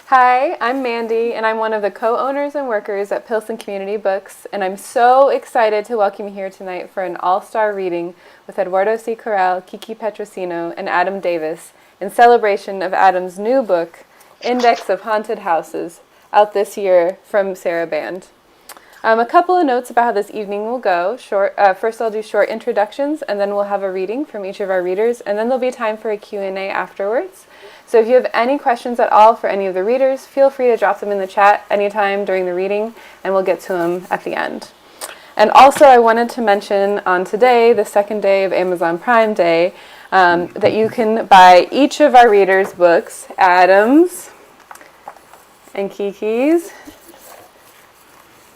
Hi, I'm Mandy, and I'm one of the co-owners and workers at Pilsen Community Books, and I'm so excited to welcome you here tonight for an all-star reading with Eduardo C. Corral, Kiki Petrosino, and Adam Davis in celebration of Adam's new book, Index of Haunted Houses, out this year from Sarah Band. A couple of notes about how this evening will go. First, I'll do short introductions, and then we'll have a reading from each of our readers, and then there'll be time for a Q&A afterwards. So if you have any questions at all for any of the readers, feel free to drop them in the chat anytime during the reading, and we'll get to them at the end. And also, I wanted to mention on today, the second day of Amazon Prime Day, that you can buy each of our readers' books, Adam's and Kiki's,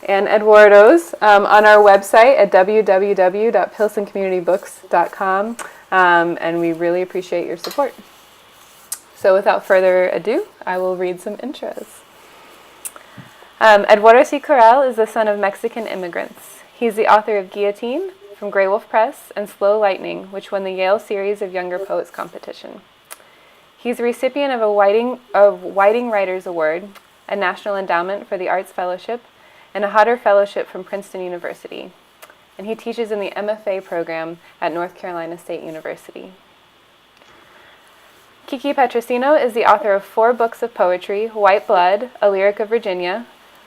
and Eduardo's on our website at www.pilsencommunitybooks.com, and we really appreciate your support. So without further ado, I will read some intros. Eduardo C. Corral is the son of Mexican immigrants. He's the author of Guillotine from Grey Wolf Press and Slow Lightning, which won the Yale Series of Younger Poets competition. He's a recipient of a Whiting Writers Award, a National Endowment for the Arts Fellowship, and a Hodder Fellowship from Princeton University. And he teaches in the MFA program at North Carolina State University. Kiki Patricino is the author of 4 books of poetry: White Blood, A Lyric of Virginia,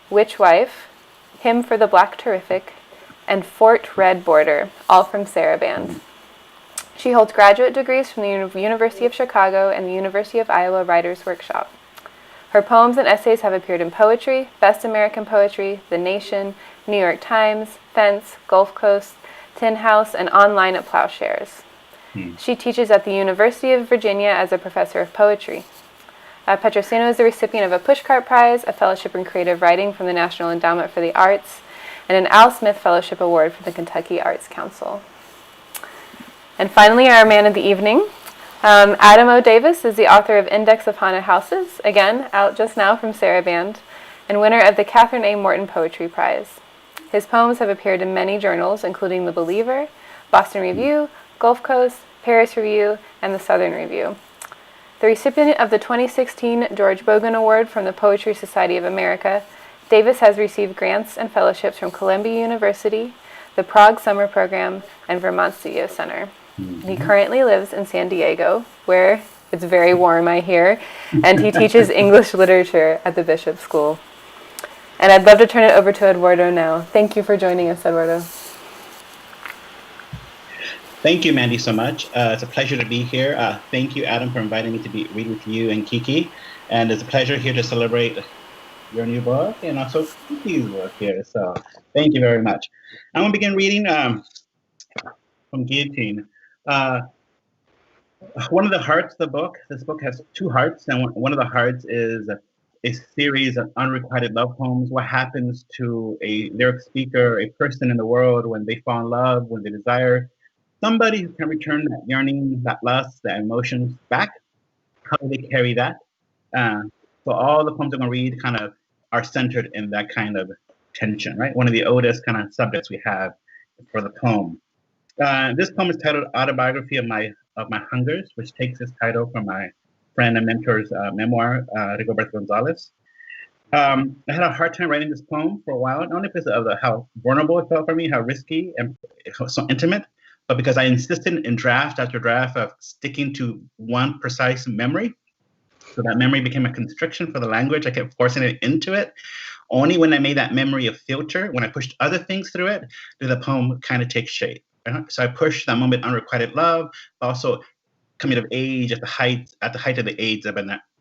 Witch Wife, Hymn for the Black Terrific, and Fort Red Border, all from Sarah Band. She holds graduate degrees from the University of Chicago and the University of Iowa Writers Workshop. Her poems and essays have appeared in Poetry, Best American Poetry, The Nation, New York Times, Fence, Gulf Coast, Tin House, and online at Plowshares. She teaches at the University of Virginia as a professor of poetry. Petrosino is the recipient of a Pushcart Prize, a Fellowship in Creative Writing from the National Endowment for the Arts, and an Al Smith Fellowship Award from the Kentucky Arts Council. And finally, our man of the evening, Adam O. Davis is the author of Index of Haunted Houses, again, out just now from Sarah Band, and winner of the Catherine A. Morton Poetry Prize. His poems have appeared in many journals, including The Believer, Boston Review, Gulf Coast, Paris Review, and the Southern Review. The recipient of the 2016 George Bogan Award from the Poetry Society of America, Davis has received grants and fellowships from Columbia University, the Prague Summer Program, and Vermont Studio Center. He currently lives in San Diego, where it's very warm, I hear, and he teaches English literature at the Bishop School. And I'd love to turn it over to Eduardo now. Thank you for joining us, Eduardo. Thank you, Mandy, so much. It's a pleasure to be here. Thank you, Adam, for inviting me to read with you and Kiki. And it's a pleasure here to celebrate your new book and also Kiki's work here. So thank you very much. I'm going to begin reading from Guillotine. One of the hearts of the book, this book has 2 hearts, and one of the hearts is a series of unrequited love poems. What happens to a lyric speaker, a person in the world when they fall in love, when they desire somebody who can return that yearning, that lust, that emotions back? How do they carry that? So all the poems I'm going to read kind of are centered in that kind of tension, right? One of the oldest kind of subjects we have for the poem. This poem is titled Autobiography of My Hungers, which takes its title from my friend and mentor's memoir, Rigoberto Gonzalez. I had a hard time writing this poem for a while, not only because of how vulnerable it felt for me, how risky and so intimate, but because I insisted in draft after draft of sticking to one precise memory. So that memory became a constriction for the language. I kept forcing it into it. Only when I made that memory a filter, when I pushed other things through it, did the poem kind of take shape. So I pushed that moment unrequited love, also coming of age at the height of the AIDS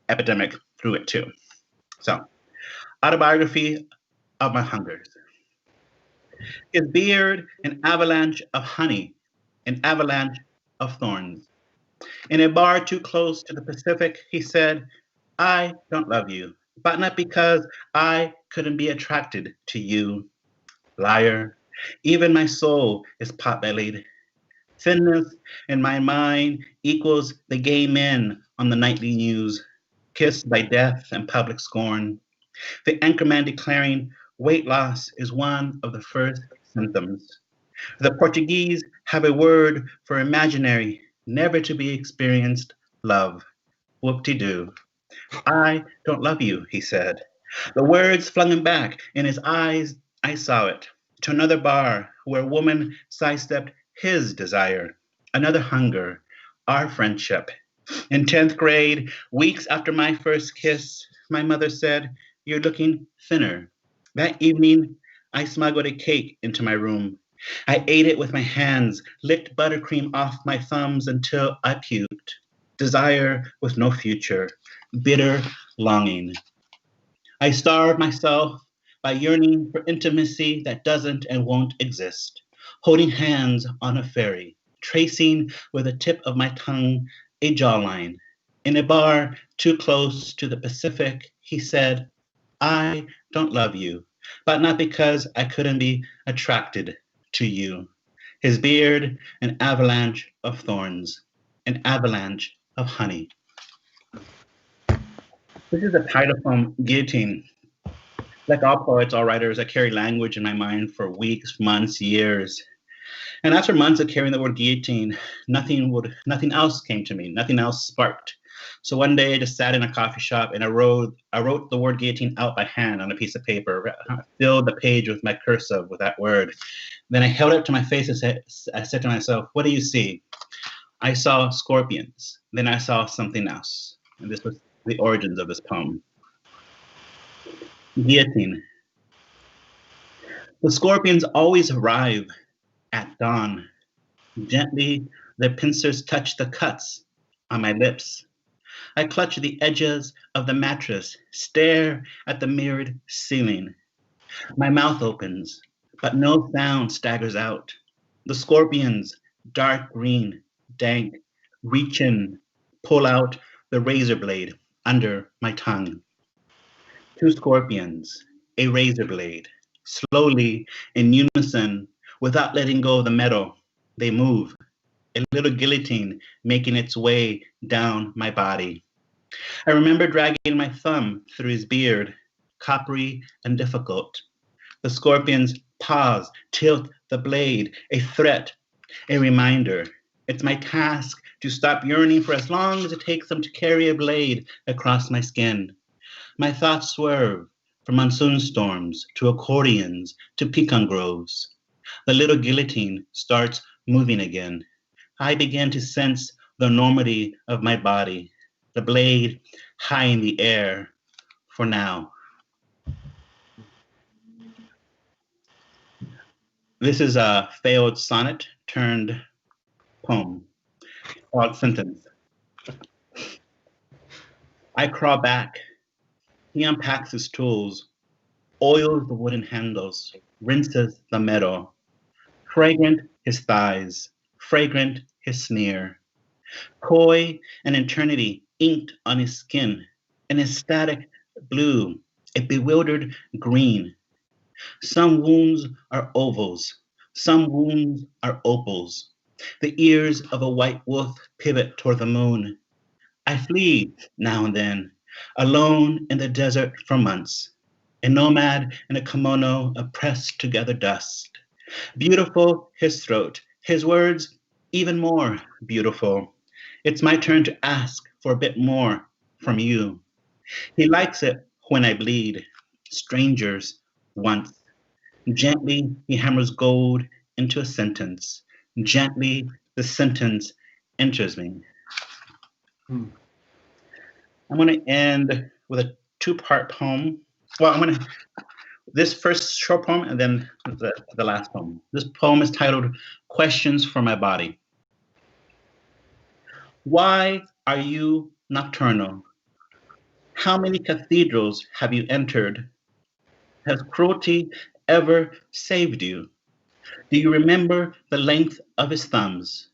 epidemic through it too. So, Autobiography of My Hungers. His beard, an avalanche of honey, an avalanche of thorns. In a bar too close to the Pacific, he said, I don't love you, but not because I couldn't be attracted to you. Liar, even my soul is pot-bellied. Thinness in my mind equals the gay men on the nightly news, kissed by death and public scorn. The anchorman declaring weight loss is one of the first symptoms. The Portuguese have a word for imaginary, never to be experienced love. Whoop-de-doo. I don't love you, he said. The words flung him back. In his eyes, I saw it. To another bar where a woman sidestepped his desire. Another hunger. Our friendship. In 10th grade, weeks after my first kiss, my mother said, "You're looking thinner." That evening, I smuggled a cake into my room. I ate it with my hands, licked buttercream off my thumbs until I puked. Desire with no future, bitter longing. I starved myself by yearning for intimacy that doesn't and won't exist, holding hands on a ferry, tracing with the tip of my tongue a jawline. In a bar too close to the Pacific, he said, "I don't love you, but not because I couldn't be attracted to you." His beard, an avalanche of thorns, an avalanche of honey. This is a title from Guillotine. Like all poets, all writers, I carry language in my mind for weeks, months, years. And after months of carrying the word guillotine, nothing else came to me, nothing else sparked. So one day I just sat in a coffee shop and I wrote the word guillotine out by hand on a piece of paper, filled the page with my cursive with that word. Then I held it to my face and I said to myself, "What do you see?" I saw scorpions. Then I saw something else. And this was the origins of this poem. Guillotine. The scorpions always arrive at dawn. Gently, their pincers touch the cuts on my lips. I clutch the edges of the mattress, stare at the mirrored ceiling. My mouth opens, but no sound staggers out. The scorpions, dark green, dank, reach in, pull out the razor blade under my tongue. Two scorpions, a razor blade. Slowly, in unison, without letting go of the metal, they move, a little guillotine making its way down my body. I remember dragging my thumb through his beard, coppery and difficult. The scorpions pause, tilt the blade, a threat, a reminder. It's my task to stop yearning for as long as it takes them to carry a blade across my skin. My thoughts swerve from monsoon storms to accordions to pecan groves. The little guillotine starts moving again. I begin to sense the enormity of my body, the blade high in the air for now. This is a failed sonnet turned poem called Sentence. I crawl back. He unpacks his tools, oils the wooden handles, rinses the metal. Fragrant his thighs, fragrant his sneer. Coy and eternity inked on his skin, an ecstatic blue, a bewildered green. Some wounds are ovals, some wounds are opals. The ears of a white wolf pivot toward the moon. I flee now and then, alone in the desert for months, a nomad in a kimono of pressed together dust. Beautiful his throat, his words even more beautiful. It's my turn to ask for a bit more from you. He likes it when I bleed. Strangers once. Gently he hammers gold into a sentence. Gently the sentence enters me. Hmm. I'm going to end with a two-part poem. Well, I'm going to this first short poem and then the last poem. This poem is titled Questions for My Body. Why are you nocturnal? How many cathedrals have you entered? Has cruelty ever saved you? Do you remember the length of his thumbs?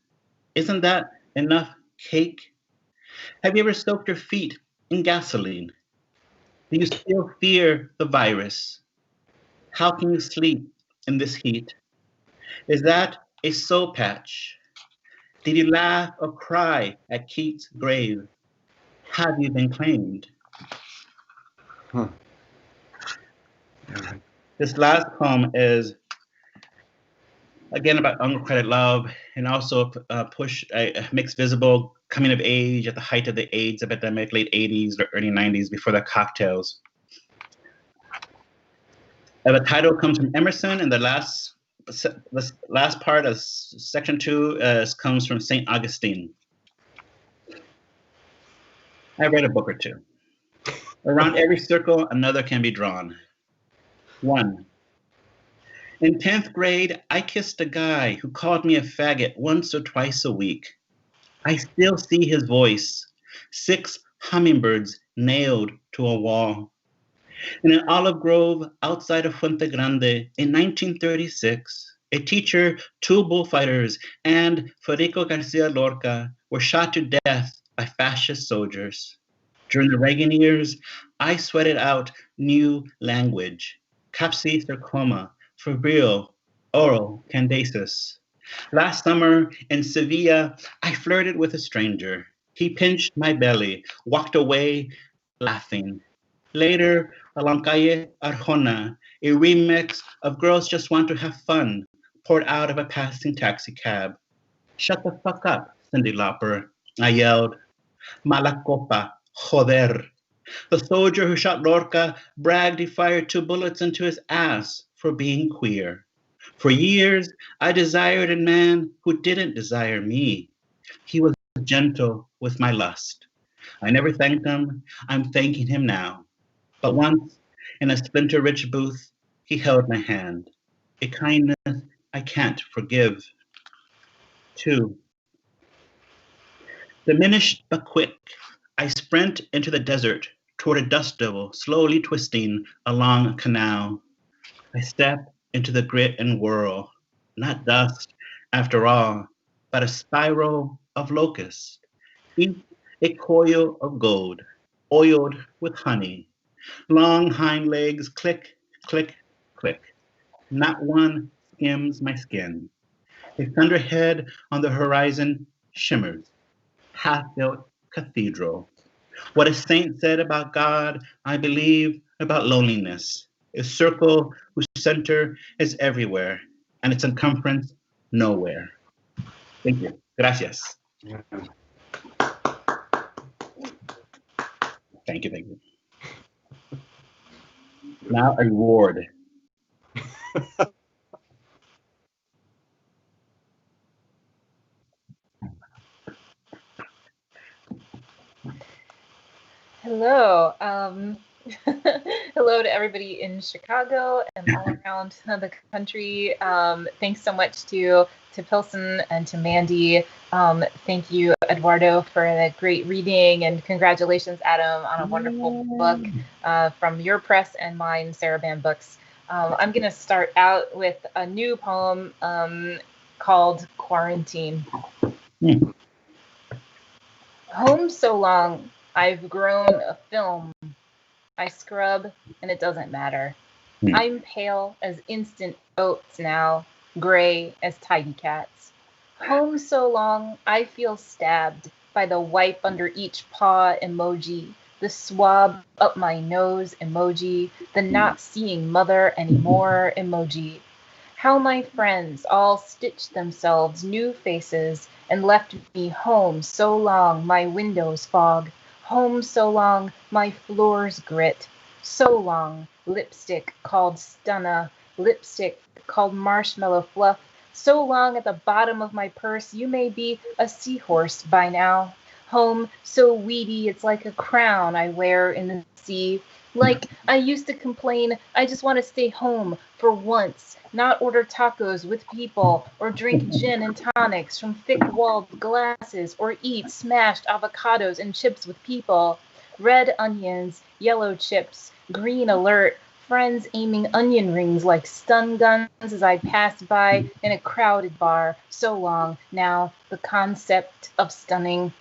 Isn't that enough cake? Have you ever soaked your feet in gasoline? Do you still fear the virus? How can you sleep in this heat? Is that a soul patch? Did you laugh or cry at Keats' grave? Have you been claimed? Huh. This last poem is again about unrequited love and also makes visible coming of age at the height of the AIDS epidemic, late 80s or early 90s, before the cocktails. The title comes from Emerson, and the last part of section 2 comes from St. Augustine. I read a book or two. Around every circle, another can be drawn. 1. In 10th grade, I kissed a guy who called me a faggot once or twice a week. I still see his voice. 6 hummingbirds nailed to a wall. In an olive grove outside of Fuente Grande in 1936, a teacher, 2 bullfighters, and Federico Garcia Lorca were shot to death by fascist soldiers. During the Reagan years, I sweated out new language, capsicum, febrile, oral, candaces. Last summer in Sevilla, I flirted with a stranger. He pinched my belly, walked away laughing. Later, along Calle Arjona, a remix of Girls Just Want to Have Fun poured out of a passing taxi cab. Shut the fuck up, Cyndi Lauper, I yelled. Mala copa, joder. The soldier who shot Lorca bragged he fired 2 bullets into his ass for being queer. For years, I desired a man who didn't desire me. He was gentle with my lust. I never thanked him. I'm thanking him now. But once, in a splinter-rich booth, he held my hand. A kindness I can't forgive. 2. Diminished but quick, I sprint into the desert toward a dust devil slowly twisting along a canal. I step into the grit and whirl, not dust after all, but a spiral of locusts. Each a coil of gold, oiled with honey. Long hind legs click, click, click. Not one skims my skin. A thunderhead on the horizon shimmers. Half-built cathedral. What a saint said about God, I believe about loneliness. A circle whose center is everywhere and its circumference nowhere. Thank you. Gracias. Yeah. Thank you, thank you. Now a reward. Hello. Hello to everybody in Chicago and all around the country. Thanks so much to Pilsen and to Mandy. Thank you, Eduardo, for the great reading, and congratulations, Adam, on a wonderful book from your press and mine, Saraban Books. I'm going to start out with a new poem called Quarantine. Home so long, I've grown a film. I scrub and it doesn't matter. I'm pale as instant oats now, gray as tidy cats. Home so long, I feel stabbed by the wipe under each paw emoji, the swab up my nose emoji, the not seeing mother anymore emoji. How my friends all stitched themselves new faces and left me home so long my windows fog. Home so long, my floors grit. So long, lipstick called stunna, lipstick called marshmallow fluff. So long at the bottom of my purse, you may be a seahorse by now. Home so weedy, it's like a crown I wear in the sea. Like I used to complain, I just want to stay home for once, not order tacos with people, or drink gin and tonics from thick-walled glasses, or eat smashed avocados and chips with people. Red onions, yellow chips, green alert, friends aiming onion rings like stun guns as I pass by in a crowded bar. So long now, the concept of stunning.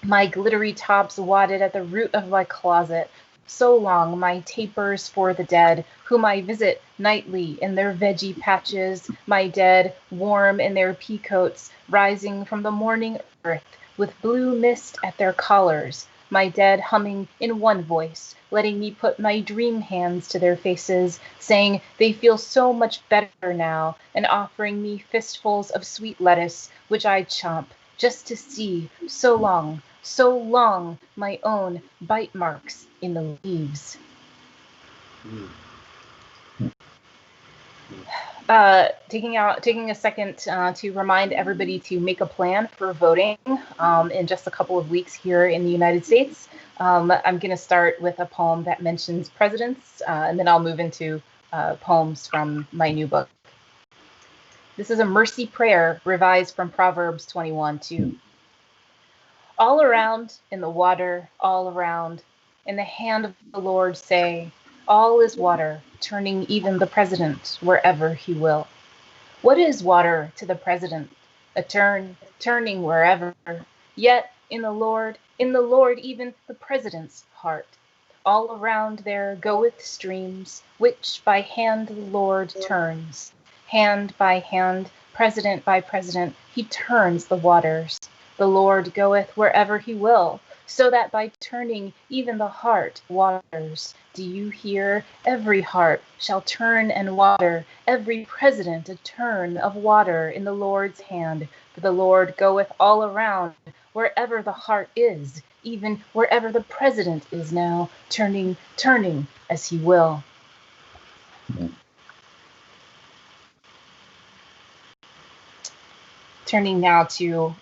My glittery tops wadded at the root of my closet. So long, my tapers for the dead, whom I visit nightly in their veggie patches, my dead, warm in their pea coats, rising from the morning earth, with blue mist at their collars, my dead humming in one voice, letting me put my dream hands to their faces, saying they feel so much better now, and offering me fistfuls of sweet lettuce, which I chomp just to see so long, my own bite marks in the leaves. Taking a second to remind everybody to make a plan for voting in just a couple of weeks here in the United States. I'm going to start with a poem that mentions presidents, and then I'll move into poems from my new book. This is a mercy prayer revised from Proverbs 21:2. All around in the water, all around, in the hand of the Lord say, all is water, turning even the president wherever he will. What is water to the president? A turning wherever. Yet in the Lord, even the president's heart. All around there goeth streams, which by hand the Lord turns. Hand by hand, president by president, he turns the waters. The Lord goeth wherever he will, so that by turning even the heart waters. Do you hear? Every heart shall turn and water, every president a turn of water in the Lord's hand. For the Lord goeth all around, wherever the heart is, even wherever the president is now, turning as he will. Turning now to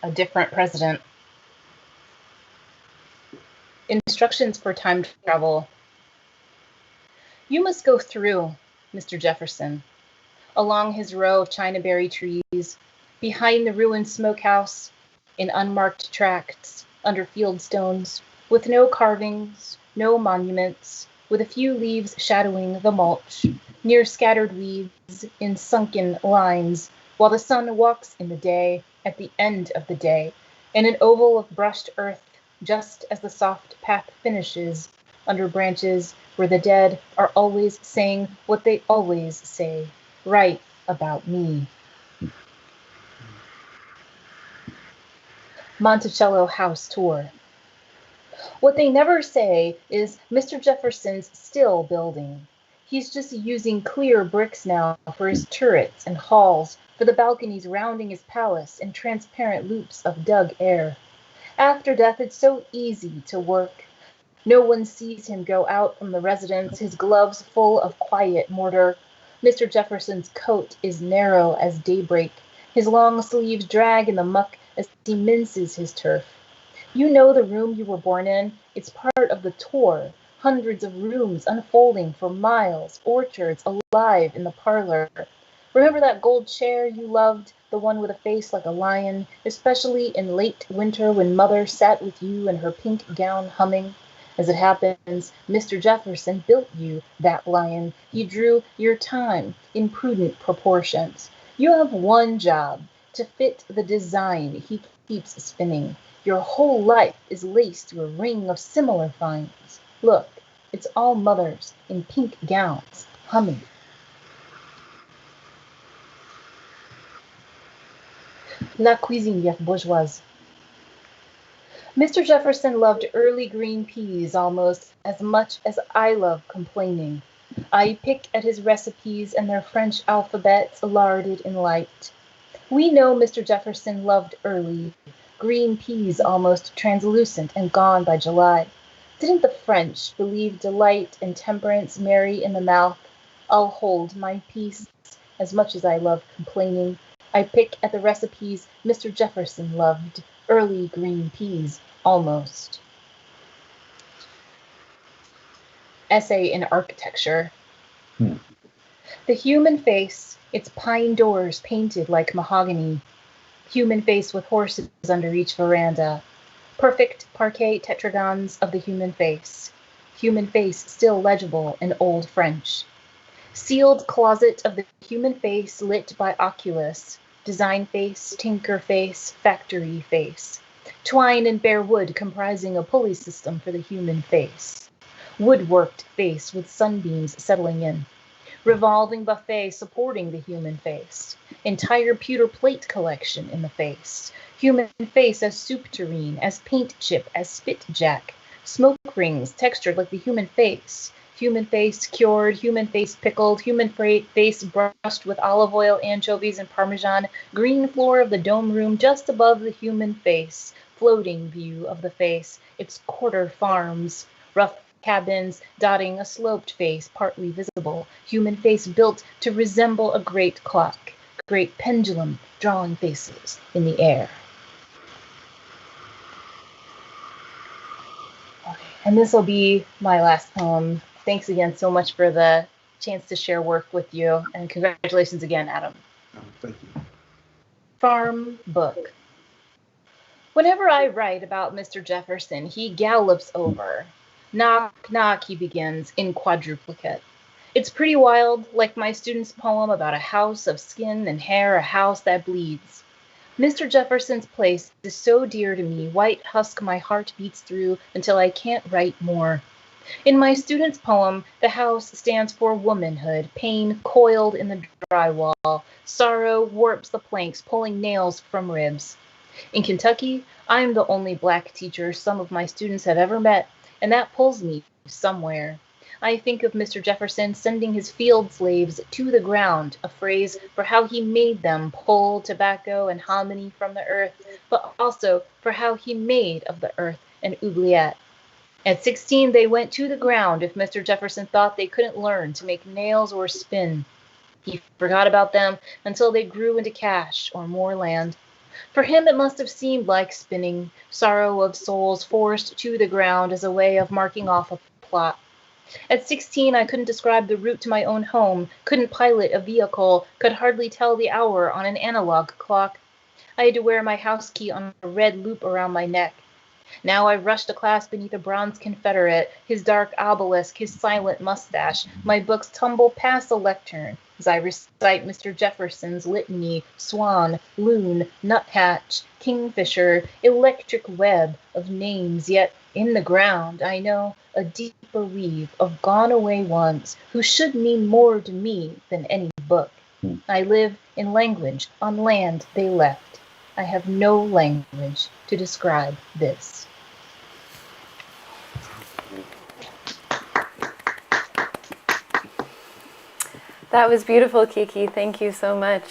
a different president. Instructions for time travel. You must go through, Mr. Jefferson, along his row of Chinaberry trees, behind the ruined smokehouse, in unmarked tracts, under field stones, with no carvings, no monuments, with a few leaves shadowing the mulch, near scattered weeds, in sunken lines, while the sun walks in the day, at the end of the day, in an oval of brushed earth, just as the soft path finishes, under branches where the dead are always saying what they always say, right about me. Monticello House Tour. What they never say is Mr. Jefferson's still building. He's just using clear bricks now for his turrets and halls, for the balconies rounding his palace in transparent loops of dug air. After death, it's so easy to work. No one sees him go out from the residence, his gloves full of quiet mortar. Mr. Jefferson's coat is narrow as daybreak. His long sleeves drag in the muck as he minces his turf. You know the room you were born in? It's part of the tour. Hundreds of rooms unfolding for miles, orchards alive in the parlor. Remember that gold chair you loved, the one with a face like a lion, especially in late winter when Mother sat with you in her pink gown humming? As it happens, Mr. Jefferson built you that lion. He drew your time in prudent proportions. You have one job, to fit the design he keeps spinning. Your whole life is laced through a ring of similar finds. Look, it's all mothers in pink gowns, humming. La cuisinière bourgeoise. Mr. Jefferson loved early green peas almost as much as I love complaining. I pick at his recipes and their French alphabets larded in light. We know Mr. Jefferson loved early, green peas almost translucent and gone by July. Didn't the French believe delight and temperance merry in the mouth? I'll hold my peace as much as I love complaining. I pick at the recipes Mr. Jefferson loved, early green peas, almost. Essay in Architecture. The human face, its pine doors painted like mahogany. Human face with horses under each veranda. Perfect parquet tetragons of the human face. Human face still legible in Old French. Sealed closet of the human face lit by oculus. Design face, tinker face, factory face. Twine and bare wood comprising a pulley system for the human face. Woodworked face with sunbeams settling in. Revolving buffet supporting the human face. Entire pewter plate collection in the face. Human face as soup tureen, as paint chip, as spit jack. Smoke rings textured like the human face. human face cured, human face pickled, human face brushed with olive oil, anchovies, and parmesan, green floor of the dome room just above the human face, floating view of the face, its quarter farms, rough cabins dotting a sloped face partly visible, human face built to resemble a great clock, great pendulum drawing faces in the air. Okay, and this will be my last poem. Thanks again so much for the chance to share work with you, and congratulations again, Adam. Oh, thank you. Farm book. Whenever I write about Mr. Jefferson, he gallops over. Knock, knock, he begins, in quadruplicate. It's pretty wild, like my student's poem about a house of skin and hair, a house that bleeds. Mr. Jefferson's place is so dear to me, white husk my heart beats through until I can't write more. In my student's poem, the house stands for womanhood, pain coiled in the drywall, sorrow warps the planks, pulling nails from ribs. In Kentucky, I'm the only black teacher some of my students have ever met, and that pulls me somewhere. I think of Mr. Jefferson sending his field slaves to the ground, a phrase for how he made them pull tobacco and hominy from the earth, but also for how he made of the earth an oubliette. At 16, they went to the ground if Mr. Jefferson thought they couldn't learn to make nails or spin. He forgot about them until they grew into cash or more land. For him, it must have seemed like spinning, sorrow of souls forced to the ground as a way of marking off a plot. At 16, I couldn't describe the route to my own home, couldn't pilot a vehicle, could hardly tell the hour on an analog clock. I had to wear my house key on a red loop around my neck. Now I rush to class beneath a bronze Confederate, his dark obelisk, his silent mustache. My books tumble past the lectern as I recite Mr. Jefferson's litany, swan, loon, nuthatch, kingfisher, electric web of names, yet in the ground I know a deeper weave of gone-away ones who should mean more to me than any book. I live in language on land they left. I have no language to describe this. That was beautiful, Kiki. Thank you so much.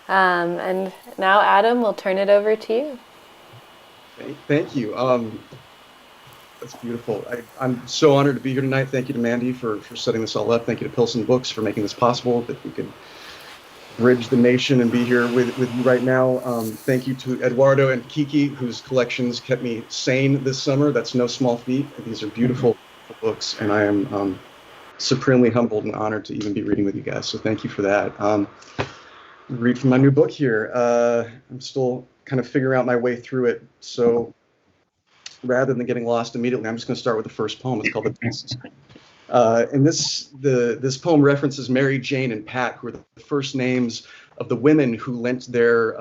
And now, Adam, we'll turn it over to you. Thank you. That's beautiful. I'm so honored to be here tonight. Thank you to Mandy for setting this all up. Thank you to Pilsen Books for making this possible, that we could bridge the nation and be here with you right now. Thank you to Eduardo and Kiki, whose collections kept me sane this summer. That's no small feat. These are beautiful books, and I am supremely humbled and honored to even be reading with you guys. So thank you for that. Read from my new book here. I'm still kind of figuring out my way through it. So rather than getting lost immediately, I'm just going to start with the first poem. It's called The Gusts. And this poem references Mary, Jane, and Pat, who are the first names of the women who lent their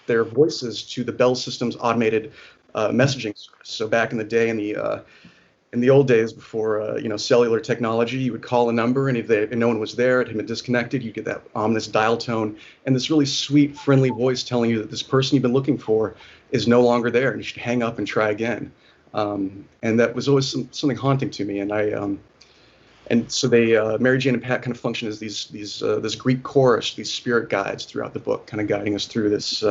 voices to the Bell System's automated messaging service. So back in the day, in the old days before cellular technology, you would call a number, and if no one was there, it had been disconnected. You get that ominous dial tone, and this really sweet, friendly voice telling you that this person you've been looking for is no longer there, and you should hang up and try again. And that was always something haunting to me. And so Mary Jane and Pat kind of function as this Greek chorus, these spirit guides throughout the book, kind of guiding us through this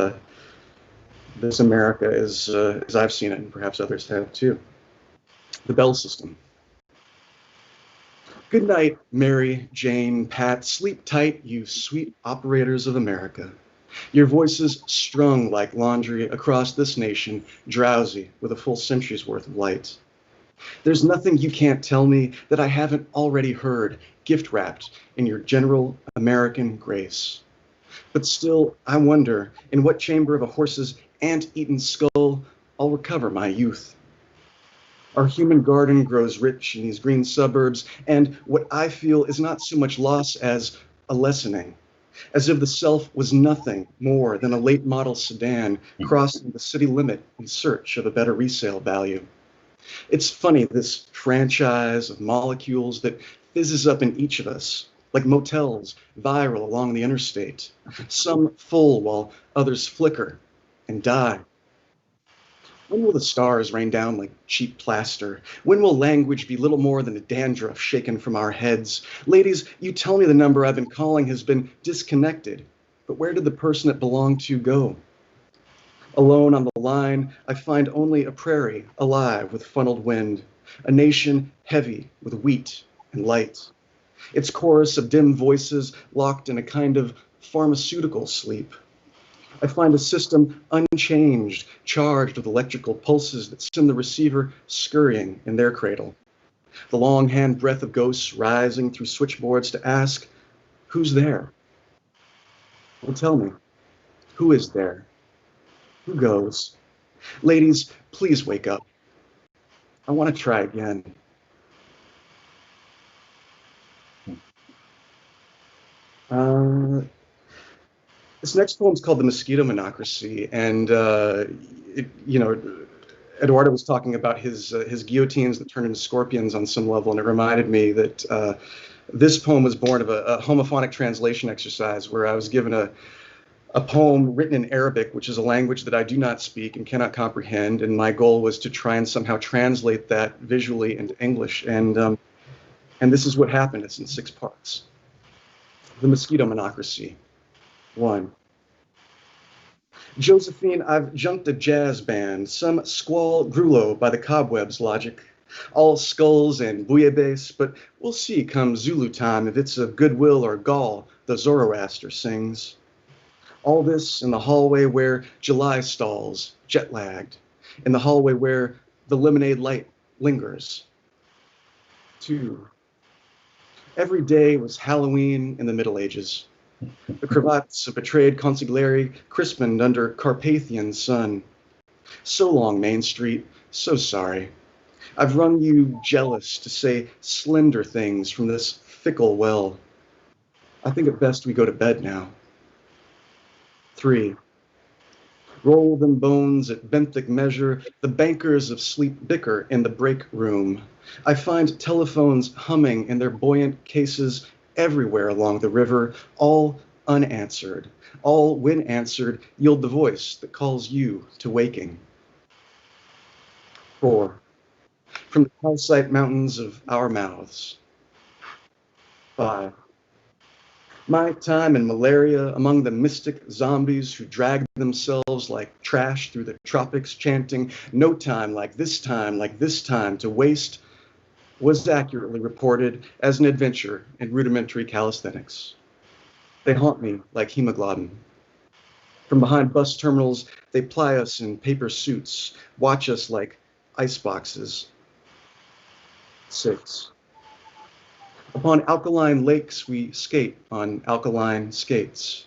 America as I've seen it, and perhaps others have too. The Bell System. Good night, Mary, Jane, Pat. Sleep tight, you sweet operators of America. Your voices strung like laundry across this nation, drowsy with a full century's worth of light. There's nothing you can't tell me that I haven't already heard, gift-wrapped in your general American grace. But still, I wonder, in what chamber of a horse's ant-eaten skull I'll recover my youth. Our human garden grows rich in these green suburbs, and what I feel is not so much loss as a lessening, as if the self was nothing more than a late model sedan crossing the city limit in search of a better resale value. It's funny, this franchise of molecules that fizzes up in each of us, like motels viral along the interstate, some full while others flicker and die. When will the stars rain down like cheap plaster? When will language be little more than a dandruff shaken from our heads? Ladies, you tell me the number I've been calling has been disconnected, but where did the person it belonged to go? Alone on the line, I find only a prairie alive with funneled wind, a nation heavy with wheat and light. Its chorus of dim voices locked in a kind of pharmaceutical sleep. I find a system unchanged, charged with electrical pulses that send the receiver scurrying in their cradle. The long hand breath of ghosts rising through switchboards to ask, who's there? Well, tell me, who is there? Who goes? Ladies, please wake up. I want to try again. This next poem is called The Mosquito Monocracy, and Eduardo was talking about his guillotines that turn into scorpions on some level, and it reminded me that this poem was born of a homophonic translation exercise where I was given a poem written in Arabic, which is a language that I do not speak and cannot comprehend, and my goal was to try and somehow translate that visually into English, and this is what happened. It's in 6 parts. The Mosquito Monocracy. 1. Josephine, I've junked a jazz band, some squall grullo by the cobwebs logic. All skulls and bouillabaisse, but we'll see come Zulu time if it's of goodwill or gall the Zoroaster sings. All this in the hallway where July stalls, jet-lagged, in the hallway where the lemonade light lingers. 2. Every day was Halloween in the Middle Ages. The cravats of betrayed consigliere crispined under Carpathian sun. So long, Main Street, so sorry. I've run you jealous to say slender things from this fickle well. I think it best we go to bed now. 3. Roll them bones at benthic measure, the bankers of sleep bicker in the break room. I find telephones humming in their buoyant cases everywhere along the river, all unanswered. All, when answered, yield the voice that calls you to waking. 4. From the calcite mountains of our mouths. 5. My time in malaria among the mystic zombies who dragged themselves like trash through the tropics, chanting, no time like this time to waste, was accurately reported as an adventure in rudimentary calisthenics. They haunt me like hemoglobin. From behind bus terminals, they ply us in paper suits, watch us like iceboxes. 6. Upon alkaline lakes, we skate on alkaline skates.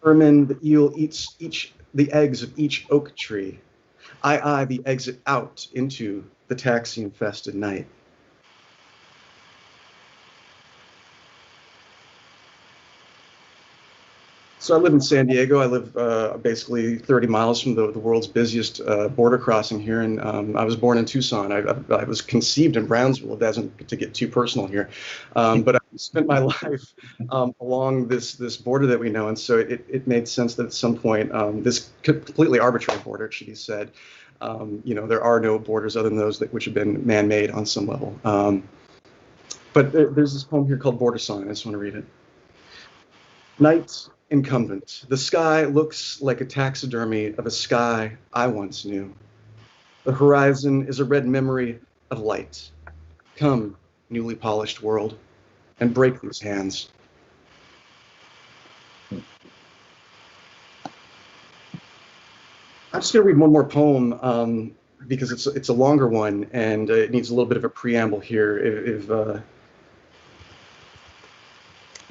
Ermine the eel eats the eggs of each oak tree. I eye the exit out into the taxi-infested night. So I live in San Diego. I live basically 30 miles from the world's busiest border crossing here, and I was born in Tucson. I was conceived in Brownsville. It doesn't to get too personal here, but I spent my life along this border that we know, and so it made sense that at some point this completely arbitrary border, it should be said, there are no borders other than those which have been man-made on some level. But there's this poem here called Border Song. I just want to read it. Night incumbent. The sky looks like a taxidermy of a sky I once knew. The horizon is a red memory of light. Come, newly polished world, and break these hands. I'm just going to read one more poem because it's a longer one and it needs a little bit of a preamble here.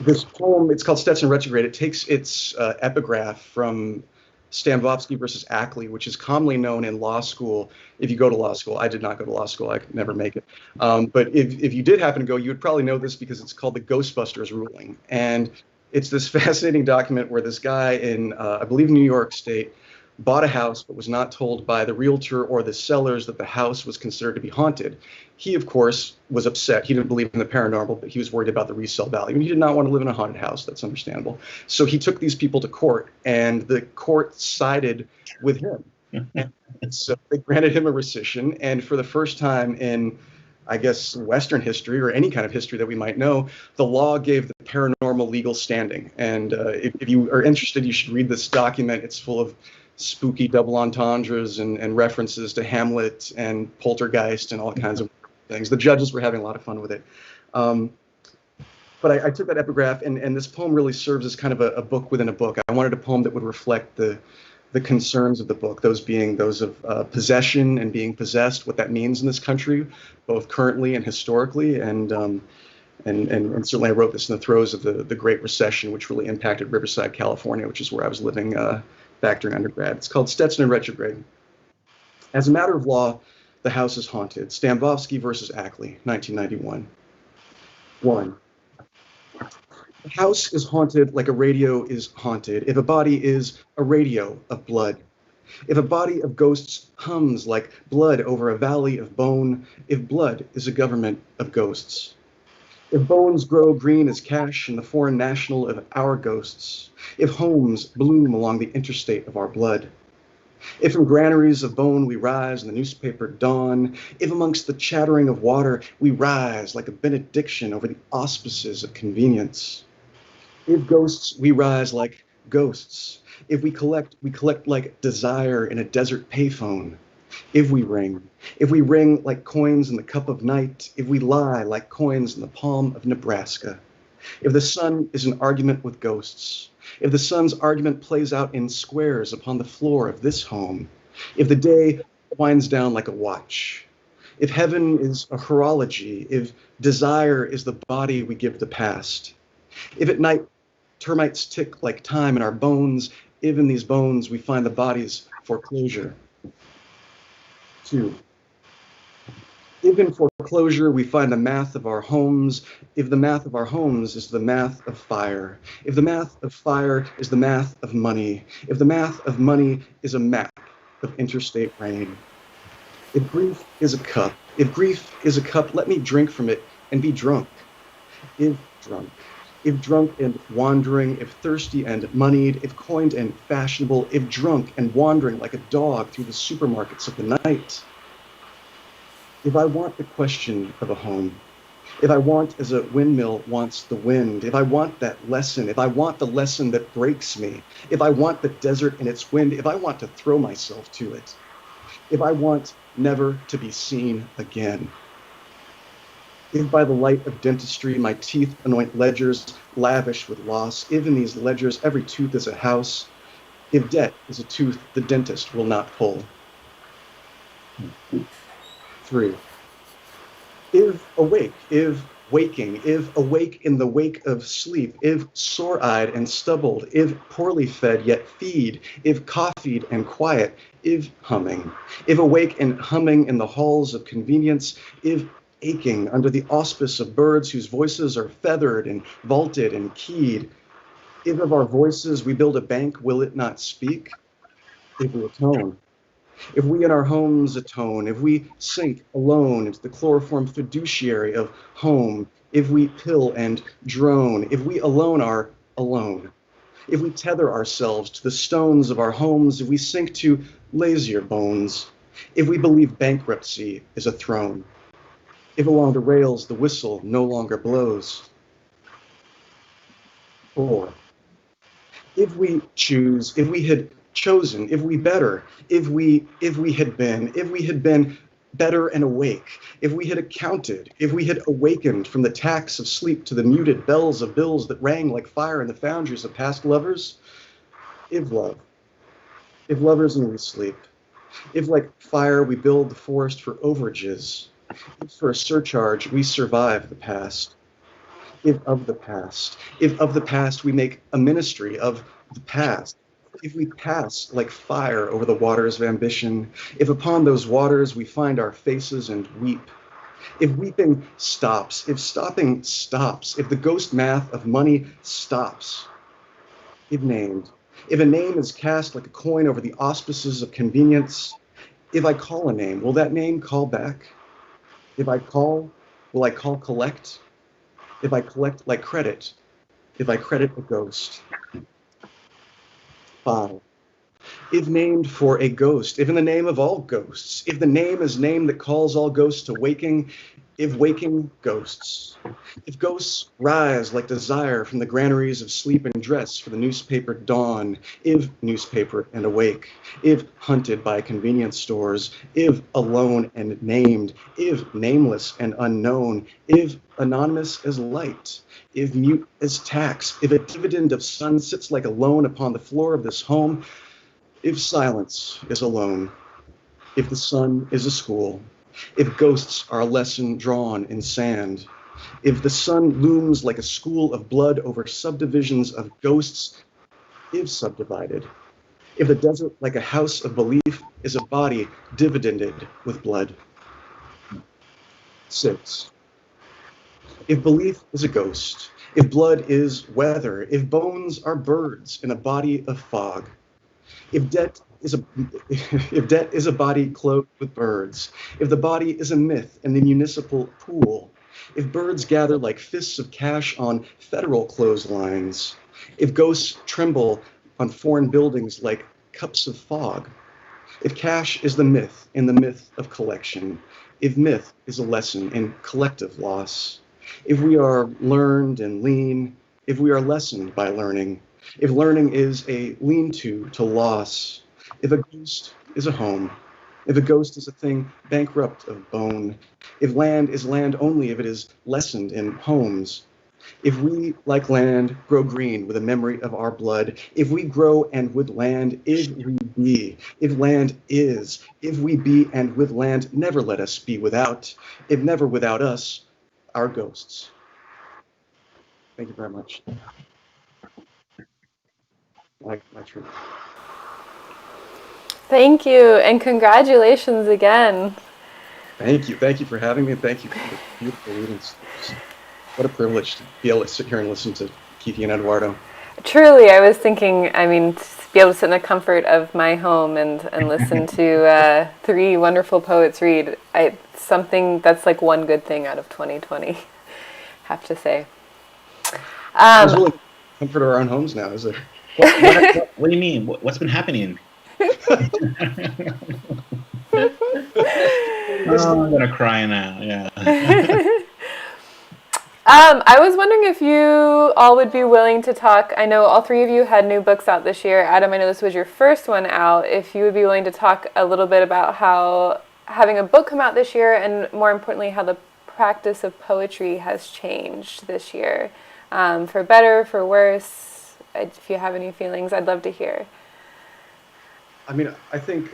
This poem, it's called Stetson Retrograde. It takes its epigraph from Stambovsky versus Ackley, which is commonly known in law school. If you go to law school, I did not go to law school. I could never make it. But if you did happen to go, you would probably know this because it's called the Ghostbusters ruling. And it's this fascinating document where this guy in, I believe, New York State, bought a house but was not told by the realtor or the sellers that the house was considered to be haunted. He, of course, was upset. He didn't believe in the paranormal, but he was worried about the resale value. And he did not want to live in a haunted house. That's understandable. So he took these people to court, and the court sided with him. So they granted him a rescission, and for the first time in, I guess, Western history or any kind of history that we might know, the law gave the paranormal legal standing. And if you are interested, you should read this document. It's full of spooky double entendres and references to Hamlet and Poltergeist and all kinds of things. The judges were having a lot of fun with it. But I took that epigraph, and this poem really serves as kind of a book within a book. I wanted a poem that would reflect the concerns of the book, those being those of possession and being possessed, what that means in this country, both currently and historically. And certainly I wrote this in the throes of the Great Recession, which really impacted Riverside, California, which is where I was living back during undergrad. It's called Stetson in Retrograde. As a matter of law, the house is haunted. Stambovsky versus Ackley, 1991. 1. The house is haunted like a radio is haunted. If a body is a radio of blood. If a body of ghosts hums like blood over a valley of bone. If blood is a government of ghosts. If bones grow green as cash in the foreign national of our ghosts. If homes bloom along the interstate of our blood. If from granaries of bone we rise in the newspaper dawn, if amongst the chattering of water we rise like a benediction over the auspices of convenience. If ghosts, we rise like ghosts. If we collect like desire in a desert payphone. If we ring like coins in the cup of night. If we lie like coins in the palm of Nebraska. If the sun is an argument with ghosts. If the sun's argument plays out in squares upon the floor of this home. If the day winds down like a watch. If heaven is a horology. If desire is the body we give the past. If at night termites tick like time in our bones, if in these bones we find the body's foreclosure. 2. If in foreclosure we find the math of our homes, if the math of our homes is the math of fire, if the math of fire is the math of money, if the math of money is a map of interstate rain. If grief is a cup, let me drink from it and be drunk. If drunk and wandering, if thirsty and moneyed, if coined and fashionable, if drunk and wandering like a dog through the supermarkets of the night. If I want the question of a home, if I want as a windmill wants the wind, if I want that lesson, if I want the lesson that breaks me, if I want the desert and its wind, if I want to throw myself to it, if I want never to be seen again. If by the light of dentistry my teeth anoint ledgers lavish with loss, if in these ledgers every tooth is a house, if debt is a tooth the dentist will not pull. 3. If awake, if waking, if awake in the wake of sleep, if sore-eyed and stubbled, if poorly fed yet feed, if coffeed and quiet, if humming, if awake and humming in the halls of convenience, if aching under the auspice of birds whose voices are feathered and vaulted and keyed, if of our voices we build a bank, will it not speak? If we atone. If we in our homes atone, if we sink alone into the chloroform fiduciary of home, if we pill and drone, if we alone are alone, if we tether ourselves to the stones of our homes, if we sink to lazier bones, if we believe bankruptcy is a throne, if along the rails the whistle no longer blows. 4. If we choose, if we had chosen, if we had been better and awake, if we had accounted, if we had awakened from the tax of sleep to the muted bells of bills that rang like fire in the foundries of past lovers, if lovers and we sleep, if like fire we build the forest for overages, if for a surcharge we survive the past, if of the past we make a ministry of the past, if we pass like fire over the waters of ambition, if upon those waters we find our faces and weep, if weeping stops, if stopping stops, if the ghost math of money stops, if a name is cast like a coin over the auspices of convenience, if I call a name, will that name call back? If I call, will I call collect? If I collect like credit, if I credit a ghost. 5. If named for a ghost, if in the name of all ghosts, if the name is name that calls all ghosts to waking, if waking ghosts, if ghosts rise like desire from the granaries of sleep and dress for the newspaper dawn, if newspaper and awake, if hunted by convenience stores, if alone and named, if nameless and unknown, if anonymous as light, if mute as tax, if a dividend of sun sits like a loan upon the floor of this home, if silence is alone, if the sun is a school, if ghosts are a lesson drawn in sand, if the sun looms like a school of blood over subdivisions of ghosts, if subdivided, if the desert like a house of belief is a body dividended with blood. 6. If belief is a ghost, if blood is weather, if bones are birds in a body of fog, if debt is a body clothed with birds, if the body is a myth in the municipal pool, if birds gather like fists of cash on federal clotheslines, if ghosts tremble on foreign buildings like cups of fog, if cash is the myth in the myth of collection, if myth is a lesson in collective loss, if we are learned and lean, if we are lessoned by learning, if learning is a lean-to loss, if a ghost is a home, if a ghost is a thing bankrupt of bone, if land is land only if it is lessened in homes, if we, like land, grow green with a memory of our blood, if we grow and with land, if we be, if land is, if we be and with land, never let us be without, if never without us, our ghosts. Thank you very much. My truth. Thank you, and congratulations again. Thank you for having me, and thank you for the beautiful readings. What a privilege to be able to sit here and listen to Kiki and Eduardo. Truly, I was thinking, to be able to sit in the comfort of my home and listen to 3 wonderful poets read, something that's like one good thing out of 2020, have to say. It's really comfort of our own homes now, is it? What do you mean? What's been happening? I'm gonna cry now. Yeah. I was wondering if you all would be willing to talk. I know all 3 of you had new books out this year. Adam, I know this was your first one out. If you would be willing to talk a little bit about how having a book come out this year, and more importantly, how the practice of poetry has changed this year, for better, for worse. If you have any feelings, I'd love to hear. I think,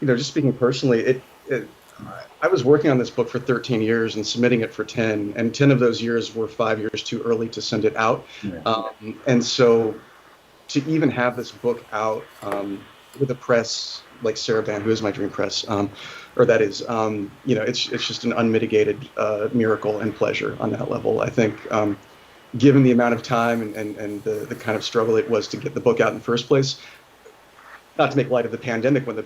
just speaking personally, I was working on this book for 13 years and submitting it for 10, and 10 of those years were 5 years too early to send it out. Yeah. And so to even have this book out with a press like Saraban, who is my dream press, it's just an unmitigated miracle and pleasure on that level. I think given the amount of time and the kind of struggle it was to get the book out in the first place, not to make light of the pandemic, when the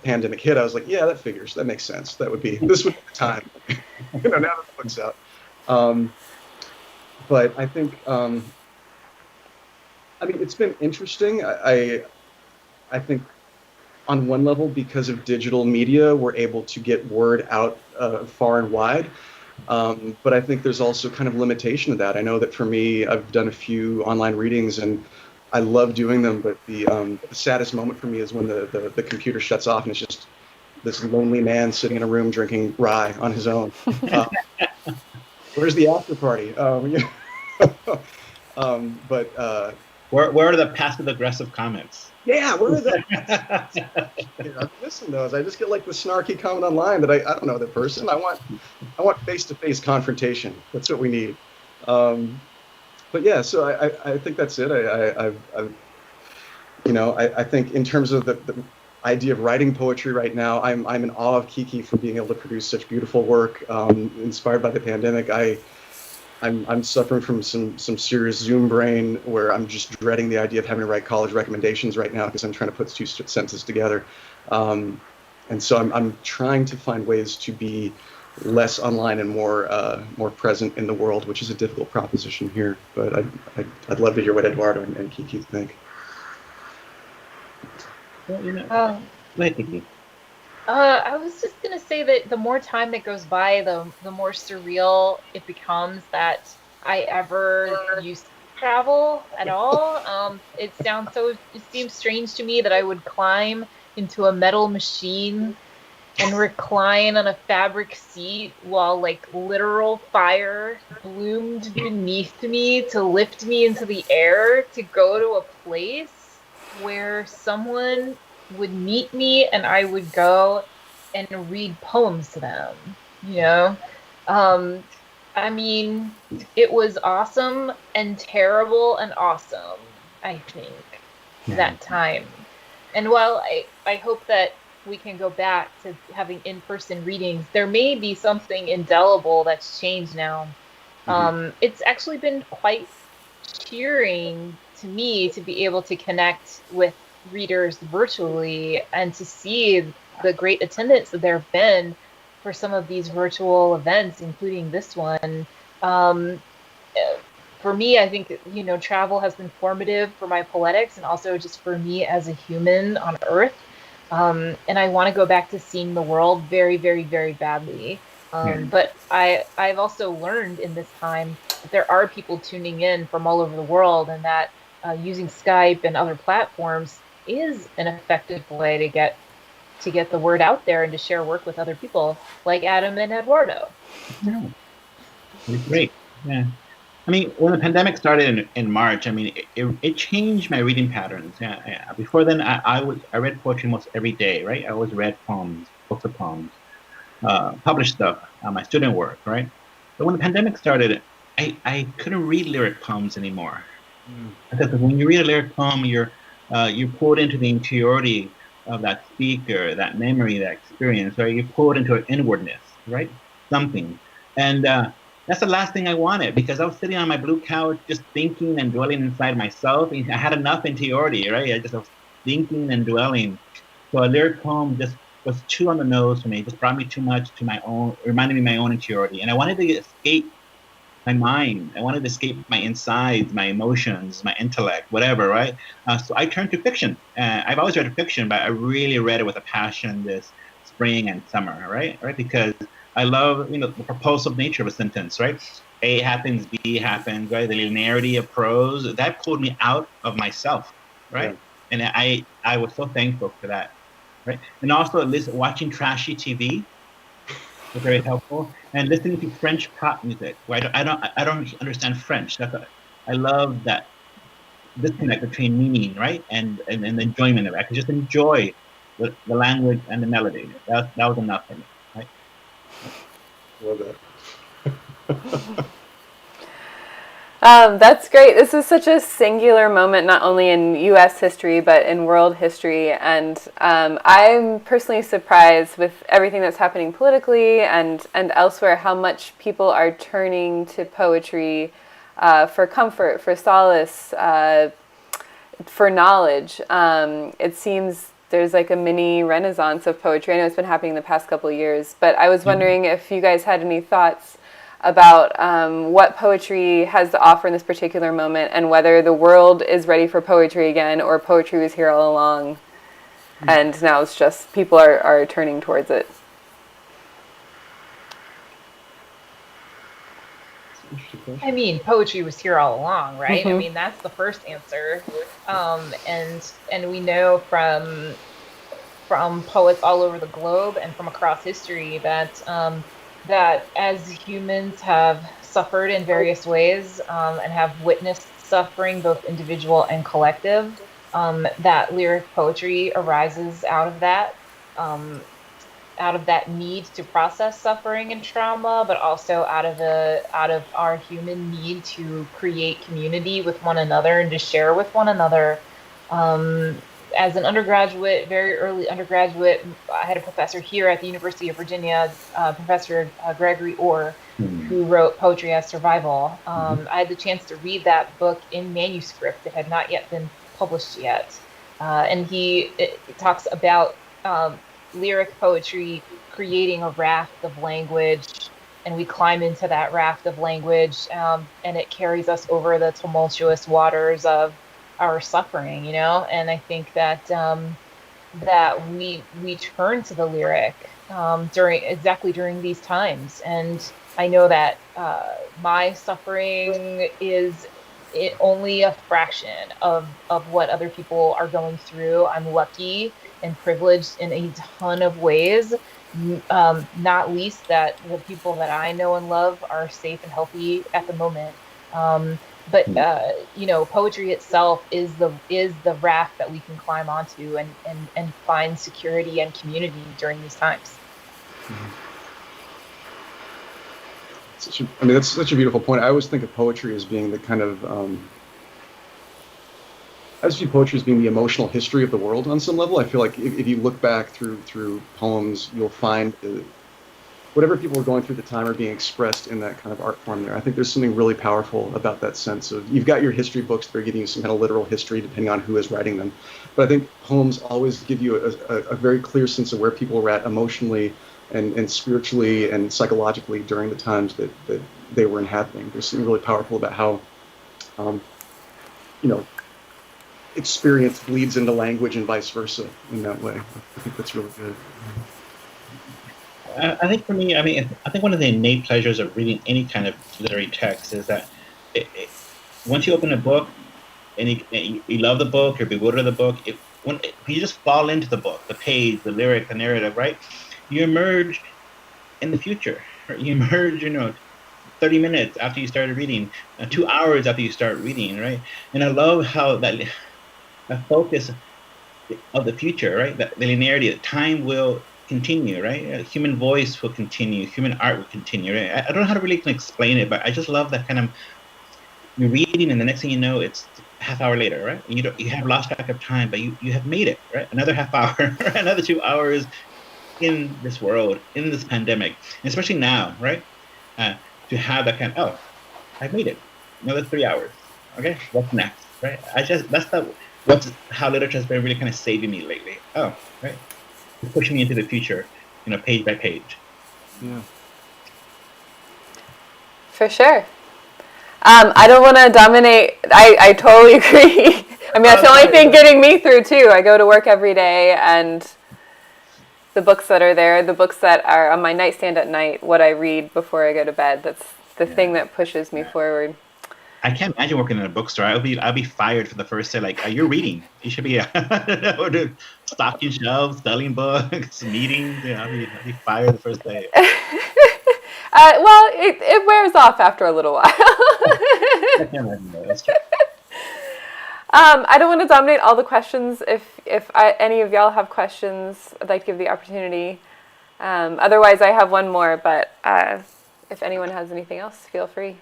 pandemic hit, I was like, yeah, that figures. That makes sense. This would be the time. Now that the book's out. But I think, it's been interesting. I think on one level, because of digital media, we're able to get word out far and wide. But I think there's also kind of limitation to that. I know that for me, I've done a few online readings and I love doing them, but the saddest moment for me is when the computer shuts off and it's just this lonely man sitting in a room drinking rye on his own. Where's the after party? Where are the passive aggressive comments? Yeah, where are the? I listen to those. I just get like the snarky comment online that I don't know the person. I want face-to-face confrontation. That's what we need. But yeah, so I think that's it. I think in terms of the idea of writing poetry right now, I'm in awe of Kiki for being able to produce such beautiful work, inspired by the pandemic. I'm suffering from some serious Zoom brain where I'm just dreading the idea of having to write college recommendations right now because I'm trying to put 2 sentences together. And so I'm trying to find ways to be less online and more present in the world, which is a difficult proposition here. But I'd love to hear what Eduardo and Kiki think. Well, you know, Um, go ahead, Kiki. I was just gonna say that the more time that goes by, the more surreal it becomes that I ever used to travel at all. It seems strange to me that I would climb into a metal machine and recline on a fabric seat while like literal fire bloomed beneath me to lift me into the air to go to a place where someone would meet me and I would go and read poems to them, you know? Um, I mean, it was awesome and terrible and awesome, I think, Yeah. that time. And while I hope that we can go back to having in-person readings, there may be something indelible that's changed now. Mhm. It's actually been quite cheering to me to be able to connect with readers virtually and to see the great attendance that there have been for some of these virtual events, including this one. Um, for me, I think, travel has been formative for my poetics and also just for me as a human on Earth. And I want to go back to seeing the world very, very, very badly. Yeah. But I've also learned in this time that there are people tuning in from all over the world, and that using Skype and other platforms is an effective way to get the word out there and to share work with other people, like Adam and Eduardo. Yeah. It's great. Yeah. I mean, when the pandemic started in March, I mean, it changed my reading patterns. Yeah, yeah. Before then, I read poetry almost every day, right? I always read poems, books of poems, published stuff, my student work, right? But when the pandemic started, I couldn't read lyric poems anymore. Mm. Because when you read a lyric poem, you're pulled into the interiority of that speaker, that memory, that experience, right? You're pulled into an inwardness, right? Something, and that's the last thing I wanted because I was sitting on my blue couch just thinking and dwelling inside myself. And I had enough interiority, right? I just was thinking and dwelling. So a lyric poem just was too on the nose for me. It just brought me too much to my own, reminded me of my own interiority, and I wanted to escape my mind. I wanted to escape my insides, my emotions, my intellect, whatever, right? So I turned to fiction. I've always read fiction, but I really read it with a passion this spring and summer, right? Right? Because I love, the propulsive nature of a sentence, right? A happens, B happens, right? The linearity of prose, that pulled me out of myself, Yeah. right? And I was so thankful for that, right? And also, at least watching trashy TV, was very helpful. And listening to French pop music, where I don't understand French. I love that disconnect between meaning, right, and the enjoyment of it. I could just enjoy the language and the melody. That was enough for me, right? Love that. That's great. This is such a singular moment, not only in U.S. history, but in world history. And I'm personally surprised with everything that's happening politically and elsewhere, how much people are turning to poetry for comfort, for solace, for knowledge. It seems there's like a mini renaissance of poetry. I know it's been happening the past couple of years, but I was wondering if you guys had any thoughts about what poetry has to offer in this particular moment and whether the world is ready for poetry again or poetry was here all along and now it's just people are turning towards it. Interesting question. I mean, poetry was here all along, right? I Mm-hmm. mean, that's the first answer. And we know from poets all over the globe and from across history that that as humans have suffered in various ways and have witnessed suffering, both individual and collective, that lyric poetry arises um, out of that need to process suffering and trauma, but also out of our human need to create community with one another and to share with one another. Um, as an undergraduate, very early undergraduate, I had a professor here at the University of Virginia, Professor Gregory Orr, Hmm. who wrote Poetry as Survival. Mhm. I had the chance to read that book in manuscript that had not yet been published yet. And it talks about lyric poetry creating a raft of language, and we climb into that raft of language, and it carries us over the tumultuous waters of our suffering, you know. And I think that that we turn to the lyric during these times. And I know that my suffering is only a fraction of what other people are going through. I'm lucky and privileged in a ton of ways, not least that the people that I know and love are safe and healthy at the moment. But poetry itself is the raft that we can climb onto and find security and community during these times. That's such a beautiful point. I always think of poetry as being the kind of I just view poetry as being the emotional history of the world on some level. I feel like if you look back through poems, you'll find whatever people are going through at the time are being expressed in that kind of art form there. I think there's something really powerful about that sense of, you've got your history books that are giving you some kind of literal history depending on who is writing them. But I think poems always give you a very clear sense of where people were at emotionally and spiritually and psychologically during the times that they were inhabiting. There's something really powerful about how, experience bleeds into language and vice versa in that way. I think that's really good. I think for me, I think one of the innate pleasures of reading any kind of literary text is that once you open a book and you love the book, you're bewildered of the book, you just fall into the book, the page, the lyric, the narrative, right? You emerge in the future. You emerge, 30 minutes after you started reading, 2 hours after you start reading, right? And I love how that focus of the future, right? The linearity, that time will continue, right? Human voice will continue, human art will continue, right? I don't know how to really explain it, but I just love that kind of, you're reading and the next thing you know, it's half hour later, right? And you have lost track of time, but you have made it, right? Another half hour, another 2 hours in this world, in this pandemic, and especially now, right? To have that kind of, I've made it, another 3 hours. Okay, what's next, right? How literature has been really kind of saving me lately. Oh, right. It's pushing me into the future, page by page. Yeah. For sure. I don't want to dominate. I totally agree. That's the only thing getting me through too. I go to work every day, and the books that are there, the books that are on my nightstand at night, what I read before I go to bed, that's the thing that pushes me forward. I can't imagine working in a bookstore. I'll be fired for the first day. Like, you're reading. You should be stocking shelves, selling books, meetings. I'll be fired the first day. Well, it wears off after a little while. I can't imagine that. That's true. I don't want to dominate all the questions. If any of y'all have questions, I'd like to give the opportunity. Otherwise, I have one more, but if anyone has anything else, feel free.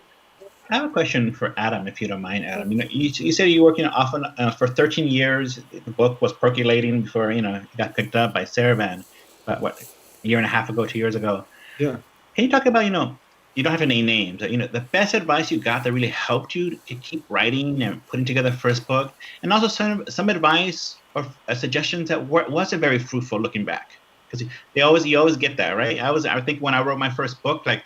I have a question for Adam, if you don't mind, Adam. You said you were working often for 13 years. The book was percolating before it got picked up by Saravan. But what, a year and a half ago, 2 years ago? Yeah. Can you talk about you don't have to name names. The best advice you got that really helped you to keep writing and putting together the first book, and also some advice or suggestions that wasn't very fruitful looking back, because you always get that, right? I think when I wrote my first book, like.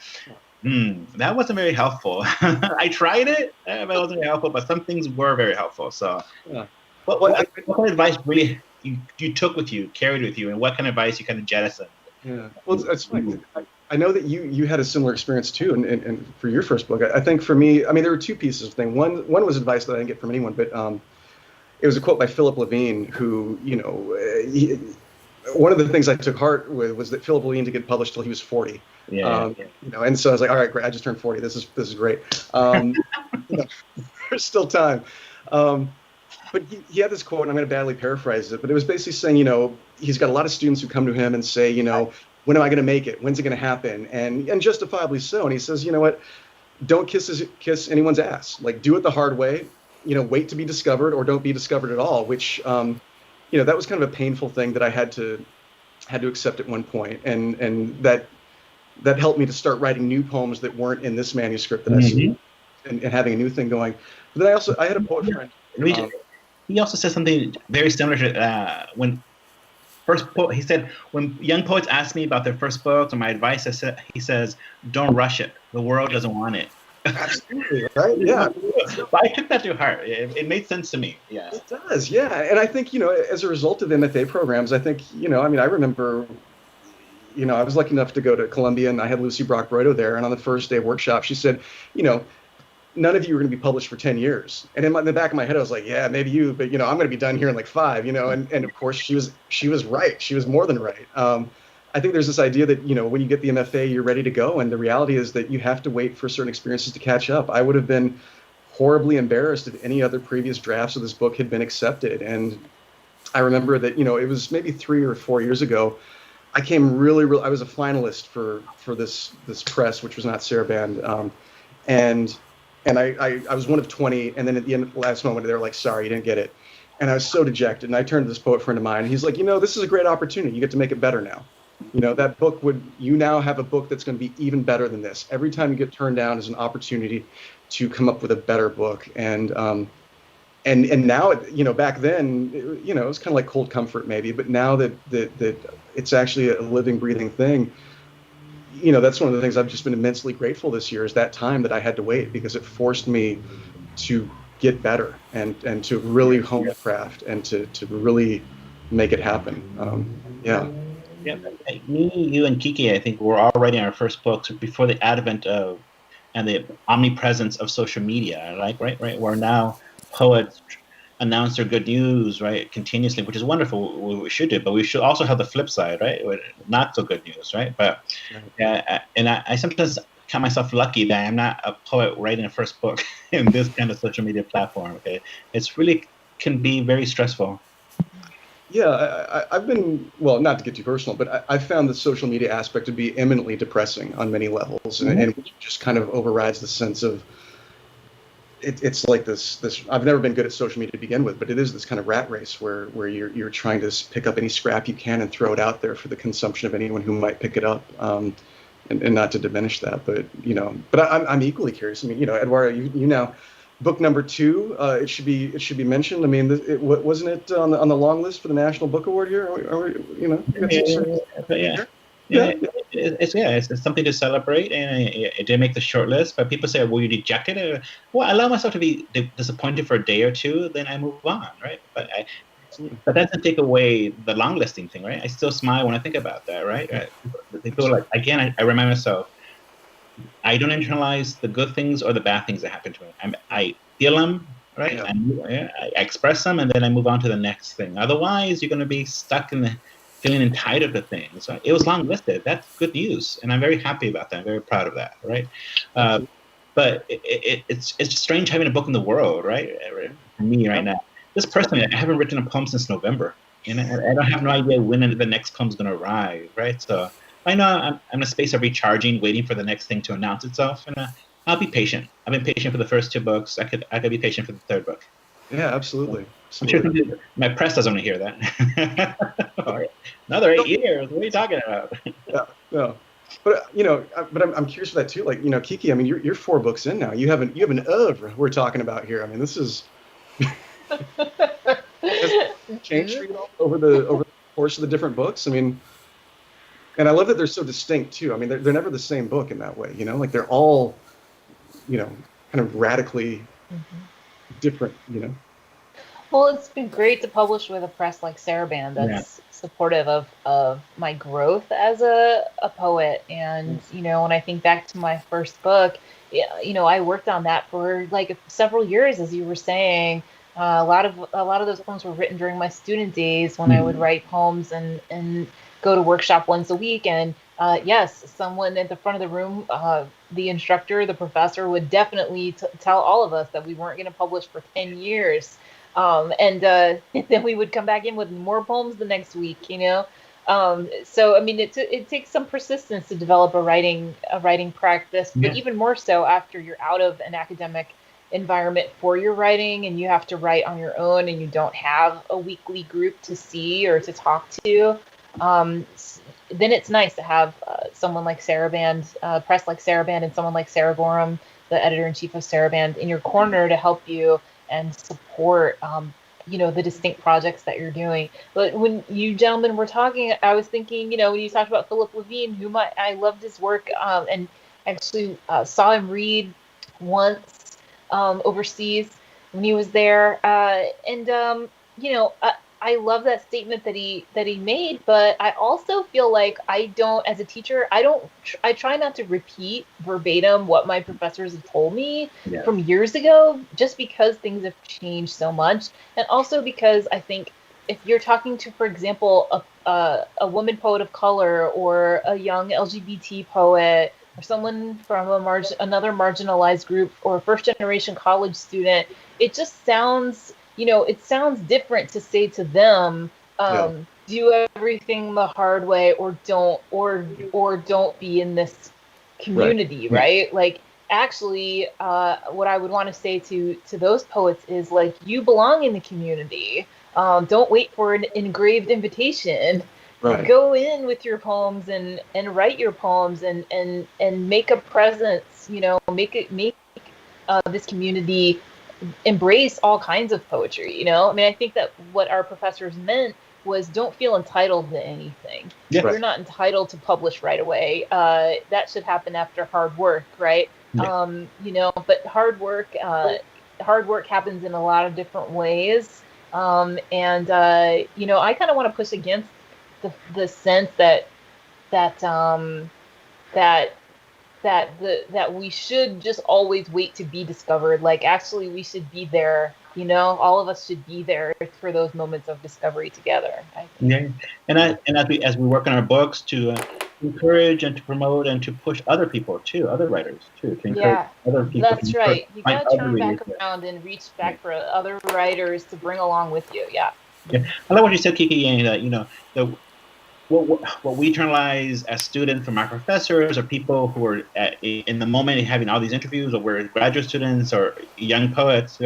That wasn't very helpful. I tried it, but it wasn't very helpful. But some things were very helpful. So, yeah. What kind of advice really you took with you, carried with you, and what kind of advice you kind of jettisoned? Yeah, well, it's funny. I know that you had a similar experience too, and for your first book. I think for me, there were two pieces of thing. One was advice that I didn't get from anyone, but it was a quote by Philip Levine, who one of the things I took heart with was that Philip Levine didn't get published till he was 40. Yeah. And so I was like, all right, great. I just turned 40. This is great. There's still time. But he had this quote, and I'm going to badly paraphrase it, but it was basically saying, he's got a lot of students who come to him and say, when am I going to make it? When's it going to happen? And justifiably so. And he says, you know what? Don't kiss anyone's ass. Like, do it the hard way. Wait to be discovered, or don't be discovered at all. Which, that was kind of a painful thing that I had to accept at one point, and that helped me to start writing new poems that weren't in this manuscript that I see, and having a new thing going. But then I had a poet friend. He also said something very similar to when he said, when young poets ask me about their first books or my advice, he says, don't rush it. The world doesn't want it. Absolutely, right? Yeah. But I took that to heart. It made sense to me. Yeah. It does, yeah. And I think, as a result of MFA programs, I think, I remember, I was lucky enough to go to Columbia, and I had Lucy Brock-Broido there. And on the first day of workshop, she said, none of you are going to be published for 10 years. And in the back of my head, I was like, yeah, maybe you, but, I'm going to be done here in like 5, and of course she was right. She was more than right. I think there's this idea that, when you get the MFA, you're ready to go. And the reality is that you have to wait for certain experiences to catch up. I would have been horribly embarrassed if any other previous drafts of this book had been accepted. And I remember that, it was maybe 3 or 4 years ago, I came I was a finalist for this press, which was not Saraband. And I was one of 20, and then at the end, last moment, they were like, sorry, you didn't get it. And I was so dejected, and I turned to this poet friend of mine, and he's like, this is a great opportunity. You get to make it better now. That book you now have a book that's going to be even better than this. Every time you get turned down is an opportunity to come up with a better book. And now, back then, it was kind of like cold comfort maybe, but now that it's actually a living, breathing thing, that's one of the things I've just been immensely grateful this year, is that time that I had to wait, because it forced me to get better and to really hone the craft and to really make it happen. Yeah. Yeah, me, you, and Kiki, I think we're all writing our first books before the advent of and the omnipresence of social media. Right. Where now poets announce their good news, right, continuously, which is wonderful. We should do, but we should also have the flip side, right, not so good news, right. But and I sometimes count myself lucky that I'm not a poet writing a first book in this kind of social media platform. Okay, it's really can be very stressful. Yeah, I've been, well, not to get too personal, but I've found the social media aspect to be eminently depressing on many levels, and it just kind of overrides the sense of, it's like this, I've never been good at social media to begin with, but it is this kind of rat race where you're trying to pick up any scrap you can and throw it out there for the consumption of anyone who might pick it up, and not to diminish that, but, but I'm equally curious. I mean, Eduardo, you now, book number 2, it should be mentioned. I mean, wasn't it on the long list for the National Book Award here? It's something to celebrate, and it did make the short list. But people say, "Well, you rejected it." Well, I allow myself to be disappointed for a day or two, then I move on, right? But that doesn't take away the long listing thing, right? I still smile when I think about that, right? People like, again, I remind myself, I don't internalize the good things or the bad things that happen to me. I feel them, right? Yeah. I express them, and then I move on to the next thing. Otherwise, you're going to be stuck in the feeling entitled to things. So it was long listed. That's good news, and I'm very happy about that. I'm very proud of that, right? But it's strange having a book in the world, right? For me right now. Just personally, I haven't written a poem since November, and I don't have no idea when the next poem's going to arrive, right? So I know I'm in a space of recharging, waiting for the next thing to announce itself, and I'll be patient. I've been patient for the first 2 books. I could be patient for the 3rd book. Yeah, absolutely. I'm sure my press doesn't want to hear that. Another 8 years. What are you talking about? Yeah. But I'm curious for that too. Like, Kiki, I mean, you're 4 books in now. You have an oeuvre we're talking about here. I mean, this is changed for you over the course of the different books. I mean, and I love that they're so distinct too. I mean, they're never the same book in that way. Like they're all, kind of radically different. Well, it's been great to publish with a press like Saraband that's supportive of my growth as a poet. And, when I think back to my first book, I worked on that for like several years, as you were saying. A lot of those poems were written during my student days when I would write poems and go to workshop once a week. And yes, someone at the front of the room, the instructor, the professor, would definitely tell all of us that we weren't going to publish for 10 years. And then we would come back in with more poems the next week, So, I mean, it takes some persistence to develop a writing practice, but even more so after you're out of an academic environment for your writing and you have to write on your own and you don't have a weekly group to see or to talk to. Then it's nice to have someone like Saraband, press like Saraband, and someone like Sarah Gorham, the editor-in-chief of Saraband, in your corner to help you and support, the distinct projects that you're doing. But when you gentlemen were talking, I was thinking, when you talked about Philip Levine, whom I loved his work, and actually saw him read once overseas when he was there. I love that statement that he made, but I also feel like I don't, as a teacher, I try not to repeat verbatim what my professors have told me from years ago, just because things have changed so much, and also because I think if you're talking to, for example, a woman poet of color or a young LGBT poet or someone from another marginalized group or a first generation college student, it just sounds, it sounds different to say to them, do everything the hard way, or don't be in this community, right? Like, actually, what I would want to say to those poets is, like, you belong in the community. Don't wait for an engraved invitation. Right. Go in with your poems and write your poems and make a presence. Make this community embrace all kinds of poetry. I mean, I think that what our professors meant was, don't feel entitled to anything. Yes. You're not entitled to publish right away. That should happen after hard work, right? Yeah. But hard work happens in a lot of different ways. I kind of want to push against the sense that we should just always wait to be discovered. Like, actually, we should be there. All of us should be there for those moments of discovery together, I think. Yeah, and as we work on our books, to encourage and to promote and to push other people too, other writers too, to encourage other people. That's right. You gotta turn back around and reach back for other writers to bring along with you. Yeah. I love what you said, Kiki. That what we internalize as students from our professors or people who are in the moment having all these interviews, or we're graduate students or young poets,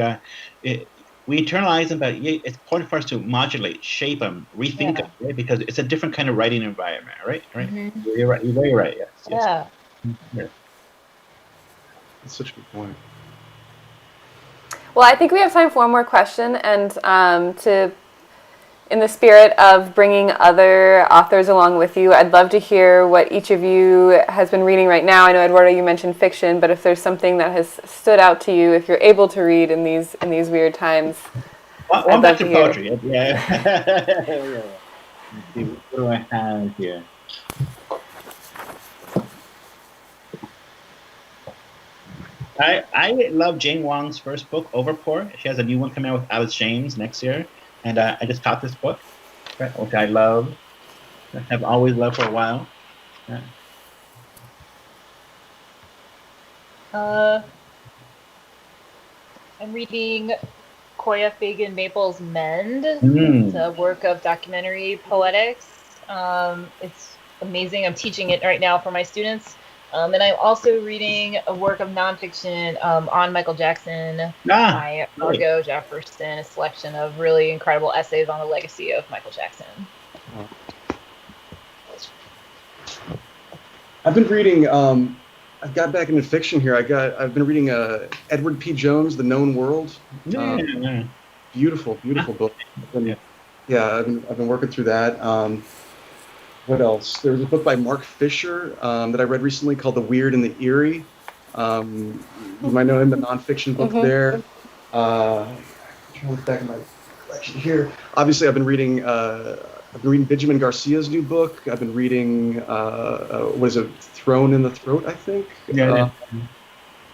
we internalize them, but it's important for us to modulate, shape them, rethink them, right? Because it's a different kind of writing environment, right? Mm-hmm. You're right. You're very right. Yes. Yeah. That's such a good point. Well, I think we have time for one more question, and in the spirit of bringing other authors along with you, I'd love to hear what each of you has been reading right now. I know, Eduardo, you mentioned fiction, but if there's something that has stood out to you, if you're able to read in these weird times, I'd love to hear. Poetry. Yeah. Let's see, what do I have here? I love Jane Wong's first book, Overpour. She has a new one coming out with Alice James next year. And I just caught this book, which I love. I have always loved for a while. I'm reading Koya Fagan Maple's Mend. It's a work of documentary poetics. It's amazing. I'm teaching it right now for my students. And I'm also reading a work of nonfiction on Michael Jackson by Margot Jefferson, a selection of really incredible essays on the legacy of Michael Jackson. I've been reading, I've got back into fiction here. I've been reading Edward P. Jones, The Known World. Beautiful book. I've been working through that. What else? There was a book by Mark Fisher that I read recently called The Weird and the Eerie. You might know him, the nonfiction book there. I'm trying to look back in my collection here. Obviously, I've been reading Benjamin Garcia's new book. I've been reading, what is it, Thrown in the Throat, I think? Yeah.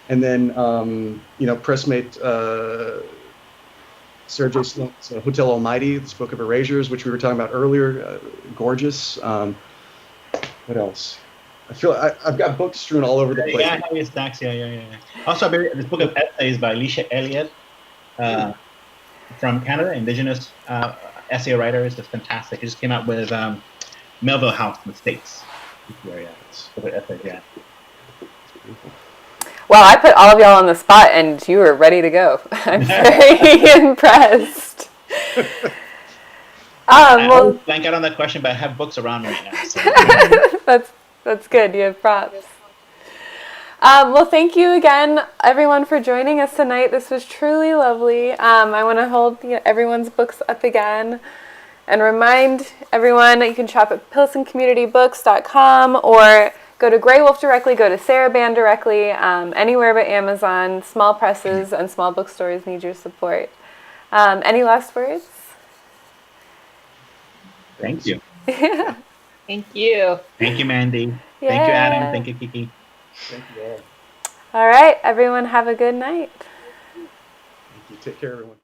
And then, pressmate Sarah J. Sloan's Hotel Almighty, this book of erasures, which we were talking about earlier, gorgeous. What else? I feel I've got books strewn all over the place. Yeah, I have stacks. Yeah. Also, this book of essays by Alicia Elliott from Canada, Indigenous essay writer, is just fantastic. It just came out with Melville House in the States. It's essays, yeah. Well, I put all of y'all on the spot, and you were ready to go. I'm very impressed. I blank out on that question, but I have books around right now. So. That's good. You have props. Well, thank you again, everyone, for joining us tonight. This was truly lovely. I want to hold everyone's books up again and remind everyone that you can shop at pilsoncommunitybooks.com or go Go to Grey Wolf directly, go to Saraban directly, anywhere but Amazon. Small presses and small bookstores need your support. Any last words? Thank you. Thank you. Thank you, Mandy. Yeah. Thank you, Adam. Thank you, Kiki. Thank you all. All right, everyone, have a good night. Thank you. Take care, everyone.